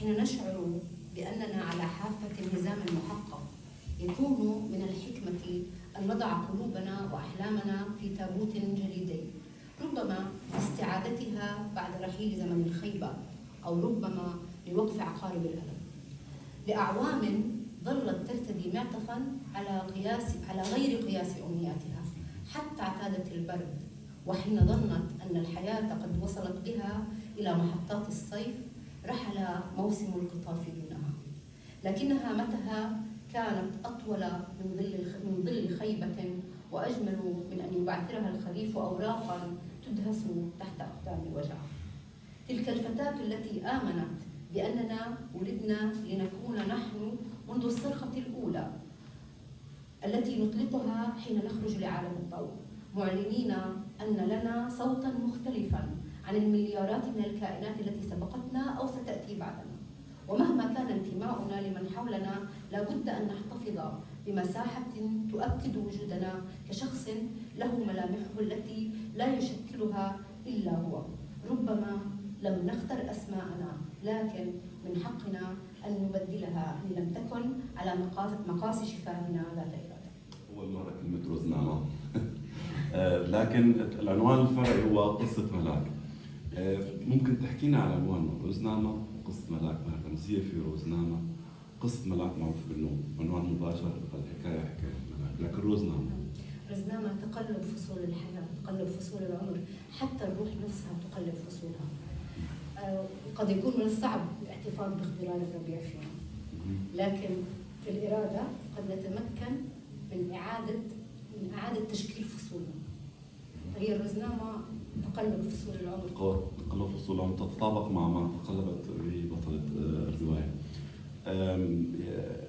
حين نشعر بأننا على حافة انهزام محقق، يكون من الحكمة أن نضع قلوبنا وأحلامنا في تابوت جليدي، ربما لاستعادتها بعد رحيل زمن الخيبة، أو ربما لوقف عقارب الألم. لأعوام ظلت ترتدي معطفا على غير قياس أمنياتها حتى اعتادت البرد، وحين ظنت أن الحياة قد وصلت بها إلى محطات الصيف رحل موسم القطاف دونها، لكنها متها كانت أطول من ظل خيبة، وأجمل من أن يبعثرها الخريف أوراقا تدهس تحت أقدام الوجع. تلك الفتاة التي آمنت بأننا ولدنا لنكون نحن منذ الصرخة الأولى التي نطلقها حين نخرج لعالم الضوء، معلنين أن لنا صوتا مختلفا عن المليارات من الكائنات التي سبقتنا أو ستأتي بعدنا. ومهما كان انتماؤنا لمن حولنا لابد أن نحتفظ بمساحة تؤكد وجودنا كشخص له ملامحه التي لا يشكلها إلا هو. ربما لم نختر أسماءنا، لكن من حقنا أن نبدلها إن لم تكن على مقاس شفاهنا ذات إرادة. أول مرة كلمة روزنامة. لكن العنوان الفرعي هو قصة ملاك. ممكن تحكينا على عنوان روزنامة وقصة ملاك؟ ما رمزية في روزنامة، قصة ملاك معروف إنه عنوان مباشر، الحكاية حكاية ملاك، لكن روزنامة تقلب فصول الحياة، تقلب فصول العمر، حتى الروح نفسها تقلب فصولها. قد يكون من الصعب الاحتفاظ باختبار الربيع فينا، لكن في الإرادة قد نتمكن من إعادة تشكيل فصولنا. فهي الروزنامة تقلب فصول العمر. تقلب فصول العمر تتطابق مع ما تقلبت به بطلة الرواية.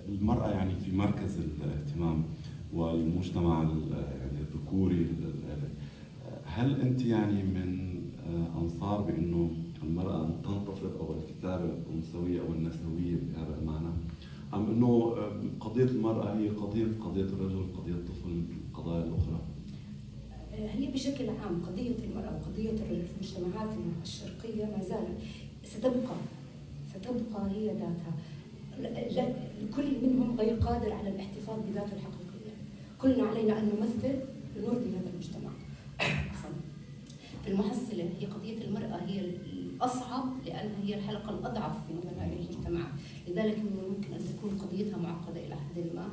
المرأة يعني في مركز الاهتمام والمجتمع يعني الذكوري. هل أنت يعني من أنصار بأنه المرأة تنتفض أو الكتابة الأنثوية أو النسوية بهذا المعنى، أم أنه قضية المرأة هي قضية الرجل، قضية الطفل، القضايا الأخرى؟ هي بشكل عام قضية المرأة وقضية الرجل في المجتمعات الشرقية ما زالت ستبقى هي ذاتها. كل منهم غير قادر على الاحتفاظ بذاته الحقيقية. كلنا علينا أن نمثل لنرضي هذا المجتمع. في المحصلة هي قضية المرأة هي الأصعب، لأنها هي الحلقة الأضعف في نظر هذه المجتمع، لذلك ممكن أن تكون قضيتها معقدة إلى حد ما،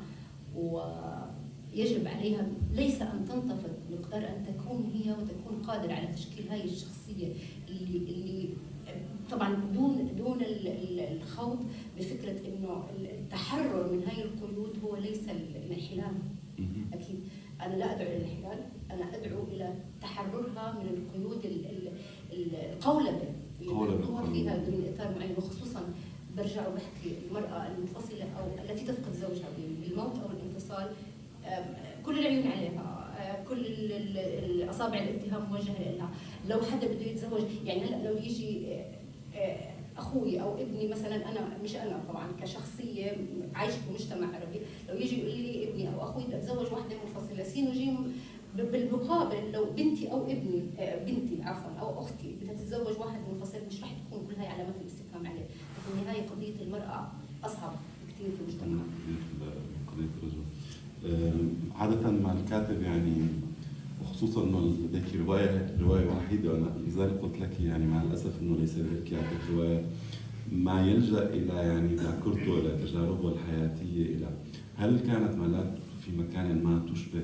ويجب عليها ليس أن تنتفض بمقدار أن تكون هي وتكون قادرة على تشكيل هذه الشخصية اللي طبعا دون الخوض بفكرة إنه التحرر من هذه القيود هو ليس الانحلال. أكيد أنا لا أدعو إلى الانحلال، أنا أدعو إلى تحررها من القيود القولبة اللي فيها ضمن إطار معين، وخصوصا برجع وبحكي المرأة المنفصلة أو التي تفقد زوجها بالموت أو الانفصال، كل العيون عليها، كل الأصابع الاتهام موجهة لها. لو حدا بده يتزوج، يعني هلا لو يجي أخوي أو ابني مثلا، أنا طبعا كشخصية عايشة في مجتمع عربي، لو يجي يقول لي ابني أو أخوي بدي أتزوج واحدة منفصلة، سين وجيم، بالمقابل لو بنتي أو ابني بنتي عفوا أو أختي بدها تتزوج واحد منفصل، مش رح تكون كل هاي علامات الاستفهام عليه. في النهاية قضية المرأة أصعب كثير في المجتمع. قضية الرجل عادة مع الكاتب، يعني وخصوصا انه لديك روايه وحيده، وانا لذلك قلت لك يعني مع الاسف انه ليس لديك عندك روايه، ما يلجا الى يعني ذاكرته، الى تجاربه الحياتيه، الى هل كانت ملاك في مكان ما تشبه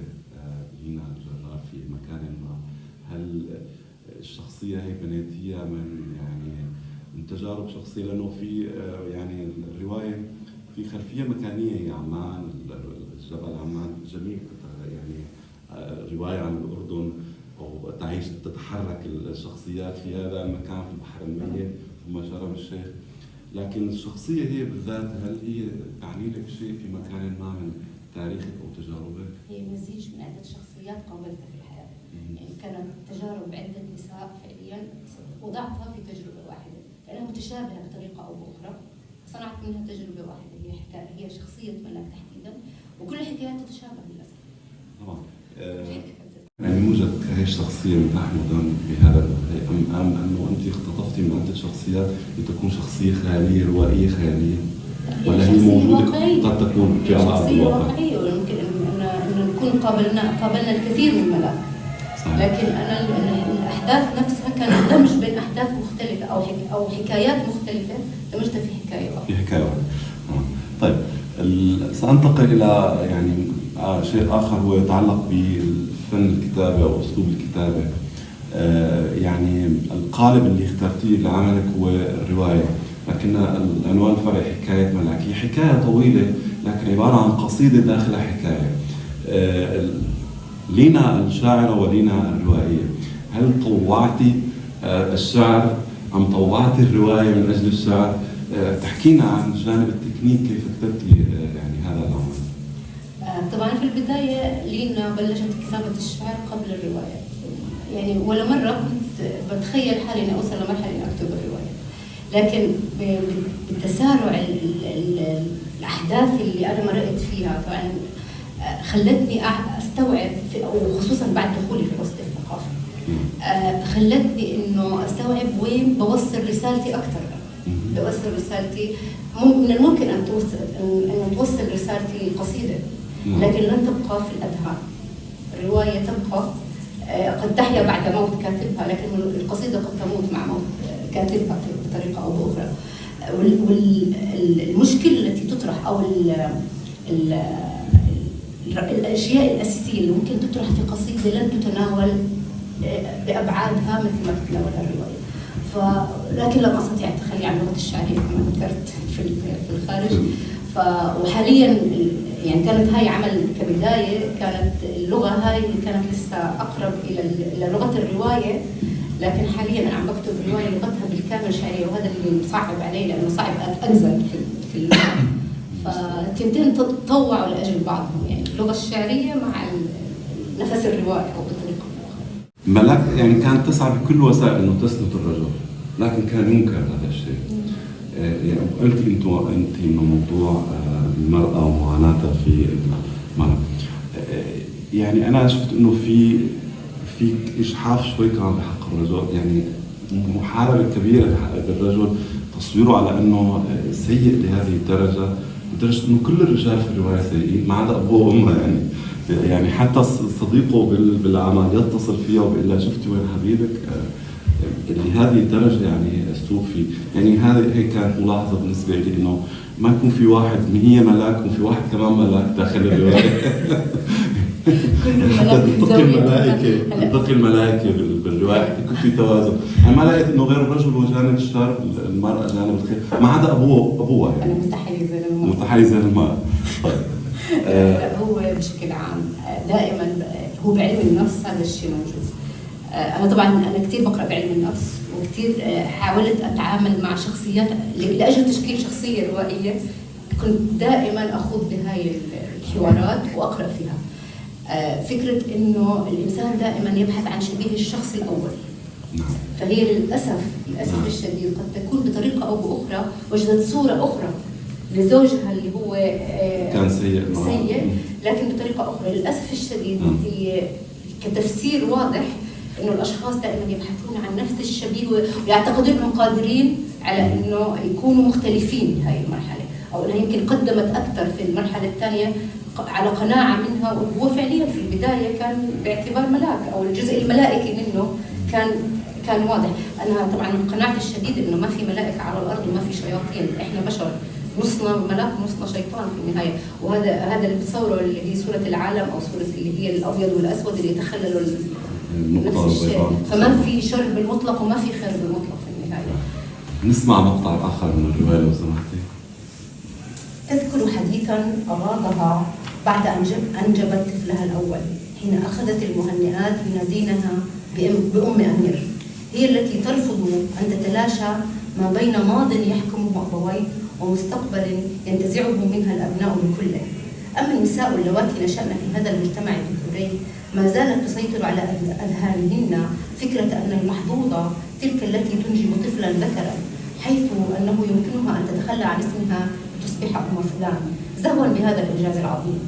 لينا الجرار في مكان ما؟ هل الشخصيه هي بنيتيه من تجارب شخصيه؟ لانه في يعني الروايه في خلفيه مكانيه، هي عمان، جبل عمان، جميل يعني رواية عن الأردن، أو تعيش تتحرك الشخصيات في هذا المكان في البحر الميت ثم شرم الشيخ، لكن الشخصية هي بالذات هل هي تعني لك شيء في مكان ما من تاريخك أو تجاربك؟ هي مزيج من عدة شخصيات قابلتها في الحياة، يعني كانت تجارب عدة نساء فعليا وضعتها في تجربة واحدة لأنها متشابهة بطريقة أو بأخرى، صنعت منها تجربة واحدة هي شخصية ملاك تحديدا، وكل الحكايات تتشابه للأسف. طبعا. يعني يوجد الشخصية من أحمد بهذا أم أنه أنت اختطفتي من عدة شخصيات لتكون شخصية خيالية روائية خيالية؟ ولا هي موجودة قد تكون في أرض الواقع؟ واقعية، ويمكن أن نكون قابلنا الكثير من الملاك. لكن أنا الأحداث نفسها كانت دمج بين أحداث مختلفة أو حكايات مختلفة دمجتها في حكاية واحدة. في حكاية واحدة. طيب سأنتقل إلى يعني شيء آخر هو يتعلق بفن الكتابة أو أسلوب الكتابة. يعني القالب اللي اخترتيه لعملك هو الرواية، لكن العنوان الفرعي حكاية ملاك. هي حكاية طويلة لكن عبارة عن قصيدة داخلها حكاية. لينا الشاعرة ولينا الروائية، هل طوعتي الشعر أم طوعتي الرواية من أجل الشعر؟ تحكينا عن جانب التكنيك، كيف كتبتي يعني هذا العمل؟ طبعا في البداية لينا بلشت كتابة الشعر قبل الرواية، يعني ولا مرة كنت بتخيل حالي إني أوصل لمرحلة إني أكتب الرواية، لكن بالتسارع الأحداث اللي أنا مرقت فيها طبعا خلتني أستوعب، وخصوصا بعد دخولي في الوسط الثقافي خلتني إنه أستوعب وين بوصل رسالتي أكثر. بوصل رسالتي من الممكن أن توصل رسالتي قصيدة، لكن لن تبقى في الأذهان. الرواية تبقى قد تحيا بعد موت كاتبها، لكن القصيدة قد تموت مع موت كاتبها بطريقة أو بأخرى. والمشكلة التي تطرح أو الأشياء الأساسية اللي ممكن تطرح في قصيدة لن تتناول بأبعادها مثل ما تتناولها الرواية. لكن لم أستطع التخلي عن اللغة الشعرية كما ذكرت في الخارج. وحاليا يعني كانت هاي عمل كبداية، كانت اللغة هاي كانت لسه أقرب إلى لغة الرواية، لكن حاليا أنا عم بكتب رواية لغتها بالكامل شعرية، وهذا اللي صعب علي لأنه صعب أنزل في اللغة. فالتنتين تطوعوا لأجل بعضهم، يعني اللغة الشعرية مع نفس الرواية أو بطريقة أخرى. ملاك يعني كانت تسعى بكل وسائل إنه تسلط الرجل، لكن كان ينكر هذا الشيء. يعني قلت أنت إنه موضوع المرأة ومعاناتها في المرأة. يعني أنا شفت إنه في إجحاف شوي كان بحق الرجل، يعني محاربة كبيرة بحق الرجل، تصويره على إنه سيء لهذه الدرجة، لدرجة إنه كل الرجال في الرواية سيئين ما عدا أبوه وأمه. يعني حتى صديقه بالعمل يتصل فيها وبيقول لها شفتي وين حبيبك؟ لهذه الدرجة يعني السوء فيه. يعني هي كانت ملاحظة بالنسبة لي، إنه ما يكون في واحد هي ملاك وفي واحد كمان ملاك داخل الرواية. تنتقي الملائكة بالرواية، يكون في توازن. أنا ما لقيت إنه غير الرجل هو جانب الشر، المرأة جانب الخير، ما عدا أبوها يعني. أنا متحيزة للمرأة. متحيزة للمرأة. طيب. هو بشكل عام دائما هو بعلم النفس هذا الشيء موجود. أنا طبعا كثير بقرأ بعلم النفس، وكثير حاولت أتعامل مع شخصيات لأجل تشكيل شخصية روائية. كنت دائما أخوض بهاي الحوارات وأقرأ فيها. فكرة إنه الإنسان دائما يبحث عن شبيه الشخص الأول. فهي للأسف الشديد قد تكون بطريقة أو بأخرى وجدت صورة أخرى لزوجها اللي هو كان سيء، لكن بطريقة أخرى. للأسف الشديد هي كتفسير واضح إنه الأشخاص دائما يبحثون عن نفس الشبيه ويعتقدون أنهم قادرين على إنه يكونوا مختلفين بهاي المرحلة، أو إنها يمكن قدمت أكثر في المرحلة الثانية على قناعة منها. وهو فعليا في البداية كان باعتبار ملاك أو الجزء الملائكي منه كان واضح. أنا طبعا من قناعتي الشديدة إنه ما في ملائكة على الأرض وما في شياطين، إحنا بشر، نصنا ملاك ونصنا شيطان في النهاية. وهذا اللي بتصوره اللي هي صورة العالم أو صورة اللي هي الأبيض والأسود اللي يتخللوا نفس الشيء. فما في شر بالمطلق وما في خير بالمطلق في النهاية. نسمع مقطع آخر من الرواية لو سمحتي. أذكر حديثا أراضها بعد أن أنجبت طفلها الأول، حين أخذت المهنئات ينادينها بأم أمير، هي التي ترفض أن تتلاشى ما بين ماض يحكمه أبويه ومستقبل ينتزعه منها الأبناء بكله. أما النساء اللواتي نشأن في هذا المجتمع الذكوري ما زالت تسيطر على أذهانهن فكرة أن المحظوظة تلك التي تنجب طفلا ذكرا، حيث أنه يمكنها أن تتخلى عن اسمها لتصبح أم فلان، زهوا بهذا الإنجاز العظيم.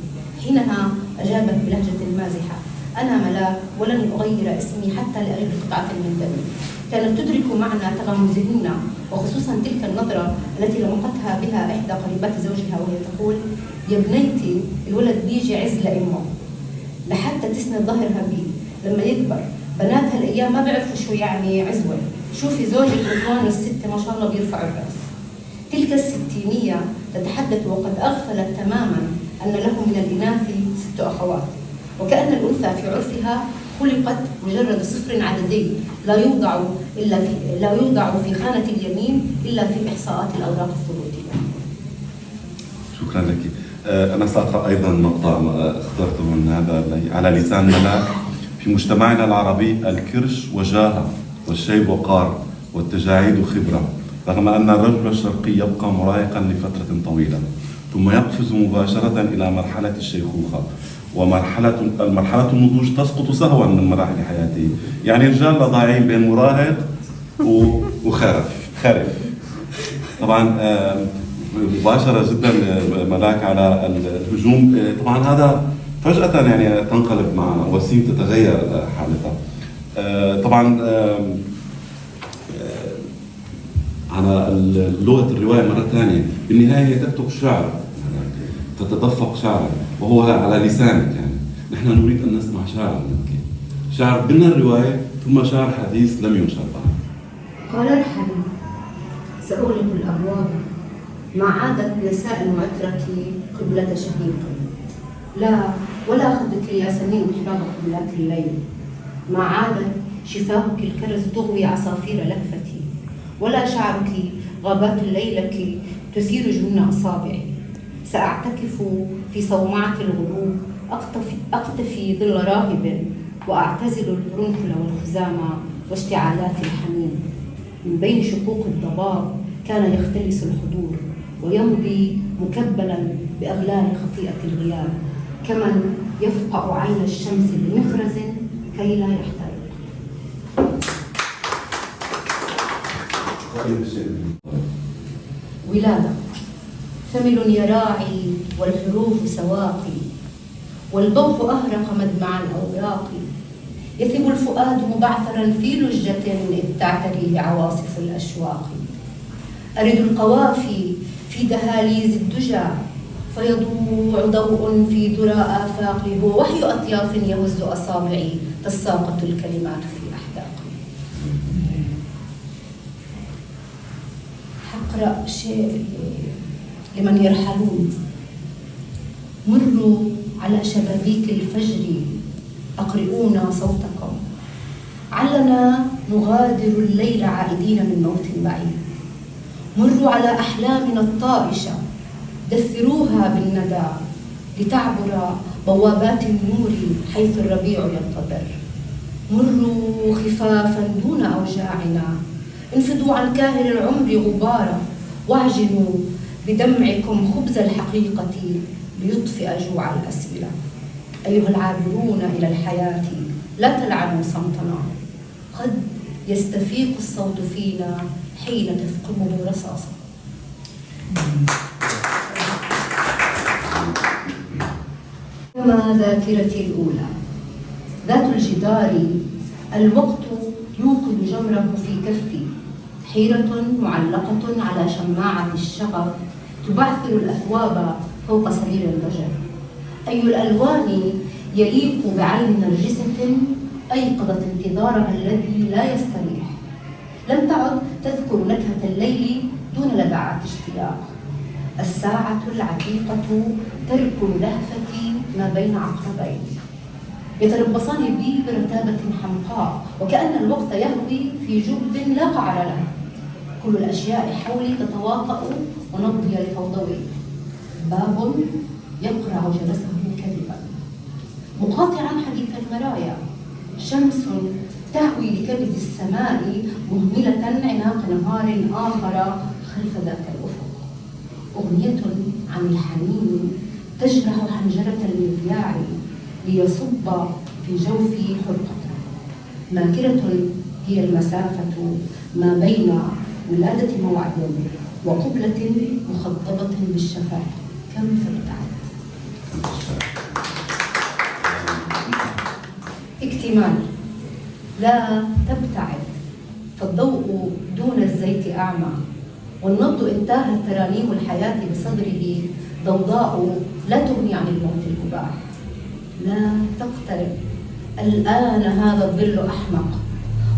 حينها أجابت بلهجة مازحة: أنا ملاك ولن أغير اسمي حتى لأجل قطعة من دمي. كانت تدرك معنى تغمزهن، وخصوصا تلك النظرة التي لمقتها بها إحدى قريبات زوجها وهي تقول: يا بنيتي الولد بيجي عز لأمه، لحتى تسند ظهرها بيه لما يكبر. بناتها الأيام ما بيعرفوا شو يعني عزوة. شوفي زوجك رضوان الستة ما شاء الله بيرفعوا الرأس. تلك الستينية تتحدث وقد أغفلت تماما أن له من الإناث 6 أخوات، وكأن الأنثى في عرفها خلقت مجرد صفر عددي لا يوضع في خانة اليمين إلا في إحصاءات الأوراق الثروتية. شكرا لك. أنا سأقرأ أيضا مقطع اخترته من هذا على لسان ملاك. في مجتمعنا العربي الكرش وجاهة والشيب وقار والتجاعيد خبرة، رغم أن الرجل الشرقي يبقى مراهقا لفترة طويلة ثم يقفز مباشرة إلى مرحلة الشيخوخة، ومرحلة النضوج تسقط سهوا من مراحل حياته. يعني رجال ضايعين بين مراهق وخرف. طبعا مباشرة جدا ملاك على الهجوم. طبعا هذا فجأة يعني تنقلب مع وسيم تتغير حالتها. طبعا على لغة الرواية مرة ثانية، بالنهاية هي تكتب شعر، تتدفق شعرا وهو على لسانك. يعني نحن نريد أن نسمع شعر منك، شعر ضمن الرواية ثم شعر حديث لم ينشر بعد. قال ارحلي سأغلق الأبواب، ما عادت نساء عطرك قبلة شهيق. لا، ولا أخذك يا سنين إحراق قبلات الليل. ما عادت شفاهك الكرز تغوي عصافير لهفتي، ولا شعرك غابات الليلة تثير جنون أصابعي. سأعتكف في صومعة الغروب، أقتفي ظل راهب، وأعتزل القرنفل والخزامة واشتعالات الحميم. من بين شقوق الضباب كان يختلس الحضور ويمضي مكبلا بأغلال خطيئة الغياب، كمن يفقأ عين الشمس بمخرز كي لا يحترق. ولادة ثمل يراعي والحروف سواقي، والضوء أهرق مدمع الأوراق. يثب الفؤاد مبعثرا في لجة إذ تعتريه عواصف الأشواق. أرد القوافي في دهاليز الدجى، فيضوع ضوء في درى آفاقي. هو وحي أطياف يهز أصابعي، تساقط الكلمات في أحداقي. حقرأ شيء لمن يرحلون. مروا على شبابيك الفجر أقرئونا صوتكم، علنا نغادر الليل عائدين من موت بعيد. مروا على أحلامنا الطائشة، دثروها بالندى لتعبر بوابات النور حيث الربيع ينتظر. مروا خفافا دون أوجاعنا، انفضوا عن كاهل العمر غبارا، واعجنوا بدمعكم خبز الحقيقة ليطفئ جوع الأسئلة. أيها العابرون إلى الحياة لا تلعنوا صمتنا، قد يستفيق الصوت فينا حين تثقبه رصاصة. كما ذاكرتي الأولى ذات الجدار، الوقت يوقد جمره في كفي، حيرة معلقة على شماعة الشغف تبعثر الأثواب فوق سرير الضجر. أي الألوان يليق بعين نرجسة أيقظت انتظارها الذي لا يستريح. لم تعد تذكر نكهة الليل دون لدعات اشتياق. الساعة العتيقة تركن لهفتي ما بين عقربين، يتربصان بي برتابة حمقاء، وكأن الوقت يهوي في جب لا قعر له. كل الأشياء حولي تتواطأ ونبضي لفوضوي. باب يقرع جرسه كذبا، مقاطعا حديث المرايا. شمس تهوي لكبد السماء مهملة عناق نهار آخر خلف ذاك الأفق. أغنية عن الحنين تجرح حنجرة المذياع ليصب في جوفي حرقة. ماكرة هي المسافة ما بين ولادة موعد وقبلة مخضبة بالشفاء. كم فابتعد. سمان لا تبتعد، فالضوء دون الزيت أعمى، والنبض إن تاهت ترانيم الحياة بصدره ضوضاء لا تغني عن الموت المباح. لا تقترب، الآن هذا الظل أحمق،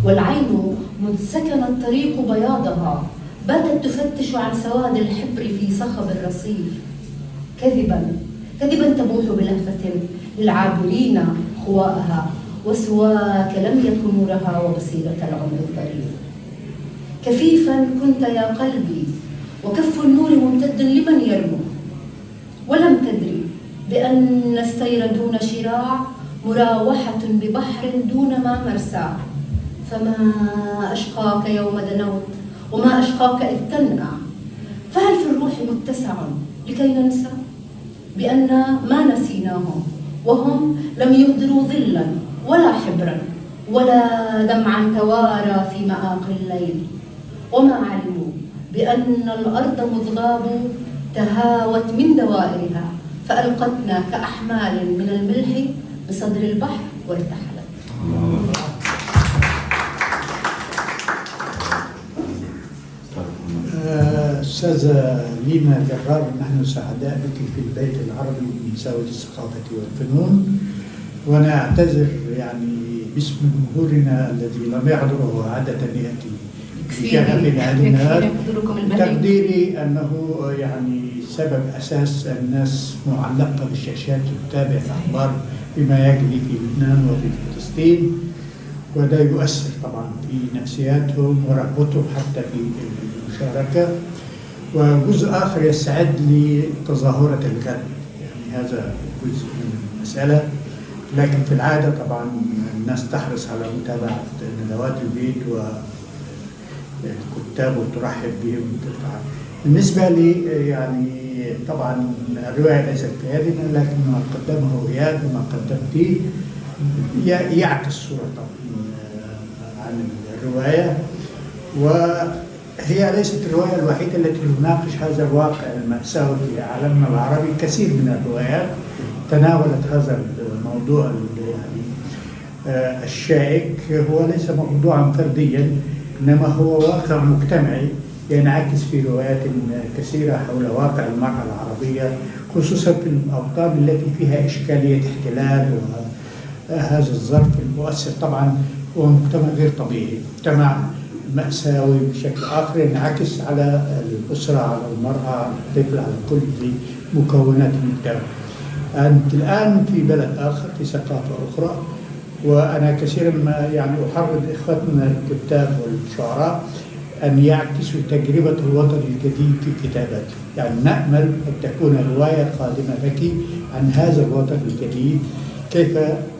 والعين مذ سكن الطريق بياضها باتت تفتش عن سواد الحبر في صخب الرصيف. كذبا كذبا تبوح بلهفة للعابرين خواءها، وسواك لم يكن نورها وبصيرة العمر الظريف. كفيفا كنت يا قلبي، وكف النور ممتد لمن يرمو، ولم تدري بأن السير دون شراع مراوحة ببحر دون ما مرسى. فما أشقاك يوم دنوت، وما أشقاك إذ تنأى، فهل في الروح متسع لكي ننسى بأن ما نسيناهم، وهم لم يهدروا ظلا ولا حبرا ولا دمعا توارى في مآقي الليل، وما علموا بأن الأرض مذغاب تهاوت من دوائرها فألقتنا كأحمال من الملح بصدر البحر وارتحلت. أستاذة لينا جرار، نحن سعداء بك في البيت العربي من زاوية الثقافة والفنون، وأنا أعتذر يعني باسم جمهورنا الذي لم يحضره عادة يأتي بشغف هذه تقديري أنه يعني سبب أساس الناس معلقة بالشاشات وتتابع الأخبار بما يجري في لبنان وفي فلسطين، وده يؤثر طبعا في نفسياتهم ورغبتهم حتى في المشاركة. وجزء آخر يستعد لتظاهرة الغد، يعني هذا جزء من المسألة. لكن في العادة طبعا الناس تحرص على متابعة ندوات البيت والكتاب وترحب بهم وترفع. بالنسبة لي يعني طبعا الرواية ليست كاملة، لكن ما قدمه إياد وما قدمتيه يعكس صورة عن الرواية، وهي ليست الرواية الوحيدة التي تناقش هذا الواقع المأساوي في عالمنا العربي. كثير من الروايات تناولت هذا الموضوع يعني الشائك. هو ليس موضوعا فرديا، إنما هو واقع مجتمعي ينعكس في روايات كثيرة حول واقع المرأة العربية، خصوصا في الأوطان التي فيها إشكالية احتلال. وهذا الظرف المؤثر طبعا هو مجتمع غير طبيعي، مجتمع مأساوي بشكل آخر ينعكس على الأسرة، على المرأة، على الطفل، على كل مكونات المجتمع. أنت الآن في بلد آخر، في ثقافة أخرى، وأنا كثيرا ما يعني أحرض إخوتنا الكتاب والشعراء أن يعكسوا تجربة الوطن الجديد في كتاباته. يعني نأمل أن تكون رواية قادمة لك عن هذا الوطن الجديد، كيف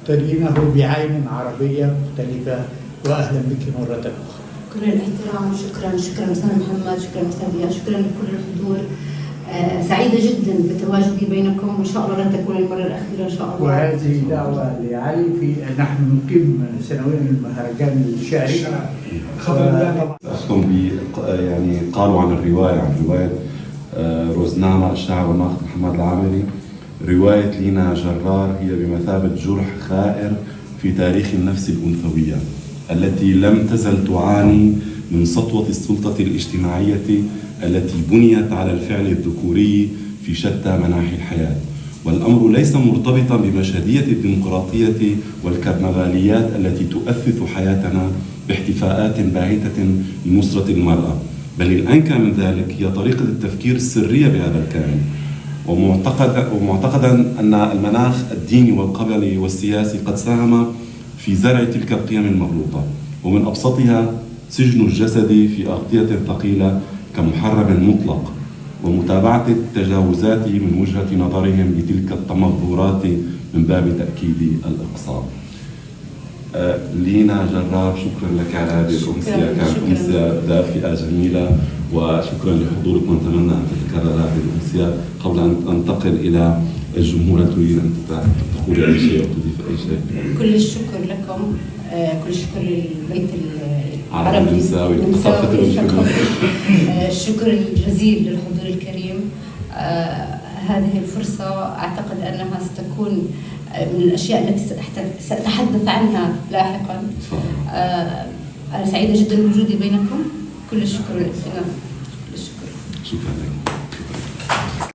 ترينه بعين عربية مختلفة. وأهلا بك مرة أخرى. كل الاحترام، شكرا أستاذ محمد، شكرا أستاذ إياد، شكرا لكل الحضور. سعيدة جدا بتواجدي بينكم، وإن شاء الله لن تكون المرة الأخيرة إن شاء الله. وهذه دعوة لعلي، نحن نقيم سنويا المهرجان الشعري. يعني قالوا عن الرواية، عن رواية روزنامة الشاعر والناقد محمد العامري، رواية لينا جرار هي بمثابة جرح خائر في تاريخ النفس الأنثوية التي لم تزل تعاني من سطوة السلطة الاجتماعية التي بنيت على الفعل الذكوري في شتى مناحي الحياة. والأمر ليس مرتبطا بمشهدية الديمقراطية والكرنفاليات التي تؤثث حياتنا باحتفاءات باهتة لنصرة المرأة، بل الأنكى من ذلك هي طريقة التفكير السرية بهذا الكائن، ومعتقدا أن المناخ الديني والقبلي والسياسي قد ساهم في زرع تلك القيم المغلوطة، ومن أبسطها سجن الجسد في أغطية ثقيلة كمحرم مطلق، ومتابعة التجاوزات من وجهة نظرهم لتلك التمظورات من باب تأكيد الإقصاء. لينا جرار، شكرا لك على هذه الأمسية، كانت أمسية دافئة جميلة، وشكرا لحضوركم، ونتمنى أن تتكرر هذه الأمسيات. قبل أن أنتقل إلى الجمهور، تريد أن تقول أي شيء أو تضيف أي شيء؟ كل الشكر لكم، كل الشكر للبيت العربي النمساوي. الشكر الجزيل للحضور الكريم. هذه الفرصة أعتقد أنها ستكون من الأشياء التي سأتحدث عنها لاحقا. أنا سعيدة جدا بوجودي بينكم. كل الشكر لك.